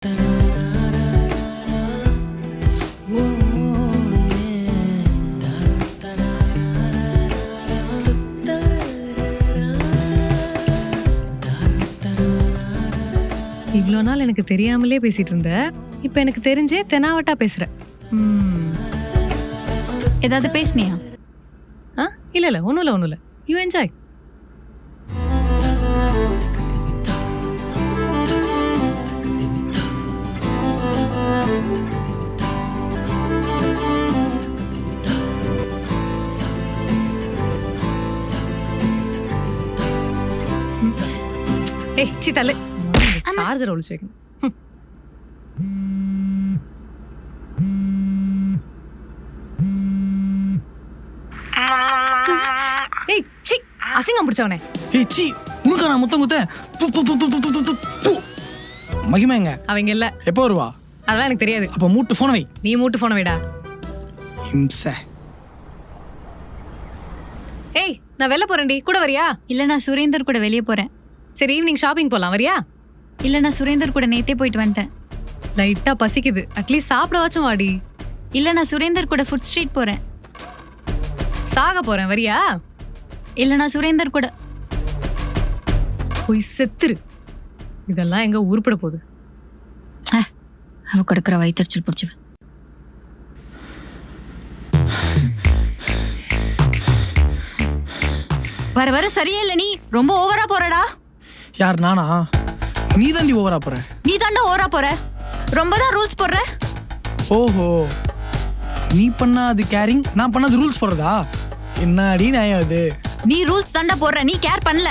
இவ்வளோ நாள் எனக்கு தெரியாமலே பேசிட்டு இருந்த, இப்ப எனக்கு தெரிஞ்சே தெனாவட்டா பேசுற. ஏதாவது பேசுனியா? இல்ல ஒண்ணும் இல்ல. You enjoy. ஏய் சி தலை, சார்ஜர் ஒளிச்சு வைக்கணும். ஏய் சி அசிங்கம் பிடிச்சவனே. ஏய் சி உனக்கு நான் முத்தம் குத்த. மகிமா எங்க? அவங்க இல்ல. எப்போ வருவா? அதெல்லாம் எனக்கு தெரியாது. அப்ப மூட்டு போன வை. நீ மூட்டு போன வைடா. இம்சை. ஏய் நான் வெளில போறேன்டி, கூட வரியா? இல்ல நான் சுரேந்தர் கூட வெளியே போறேன். சரி ஈவினிங் ஷாப்பிங் போலாம், வரியா? இல்ல நான் சுரேந்தர் கூட நேத்தே போயிட்டு வந்துட்டேன். லைட்டா பசிக்குது, அட்லீஸ்ட் சாப்பிடவாச்சும் வாடி. இல்ல நான் சுரேந்தர் கூட ஃபுட் ஸ்ட்ரீட் போறேன். சாக போறேன், வரியா? இல்ல நான் சுரேந்தர் கூட. போய் செத்துரு. இதெல்லாம் எங்க உருப்பட போகுது? அவ கொடுக்குற வயிற்றுச்சல் பிடிச்சவ. வர வர சரியே இல்ல, நீ ரொம்ப ஓவரா போறடா. யார் நானா? நீ தாண்டி ஓவரா போற. நீ தாண்டா ஓவரா போற, ரொம்ப தான் ரூல்ஸ் போடுற. ஓஹோ, நீ பண்ணா அது கேரிங், நான் பண்ணா அது ரூல்ஸ் போடுறதா? என்னடி நியாயம் அது? நீ ரூல்ஸ் தாண்டா போடுற, நீ கேர் பண்ணல.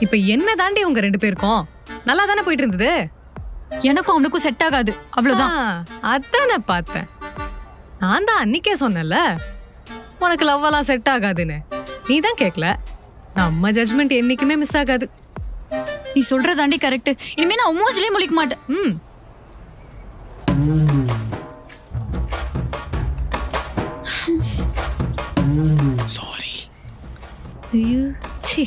இப்ப என்ன தாண்டி உங்க ரெண்டு பேருக்கும் நல்லா தானே போயிட்டு இருந்தது? எனக்கும் அவனுக்கும் செட் ஆகாது, அவ்வளவுதான். அதானே பார்த்தேன். நான் தான் அன்னைக்கே சொன்னேன்ல உனக்கு லவ் எல்லாம் செட் ஆகாதுன்னு. நீ தான் கேட்கல. நம்ம ஜட்ஜ்மெண்ட் என்னைக்குமே மிஸ் ஆகாது. நீ சொல்றதாண்டி கரெக்ட். இனிமே நான் மூஞ்சிலே முழிக்க மாட்டேன். சாரி. ஐயோ சி.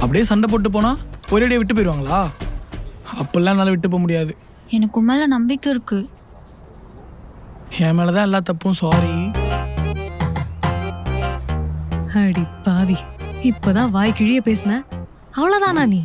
அப்படியே சண்டை போட்டு போனா ஒரேடியே விட்டு போயிடுவாங்களா? அப்பெல்லாம் என்னால விட்டு போக முடியாது. எனக்கு மேல நம்பிக்கை இருக்கு. என் மேலதான் எல்லா தப்பும். சாரி. அடி பாவி, இப்பதான் வாய் கிழிய பேசின, அவ்வளவுதானா நீ?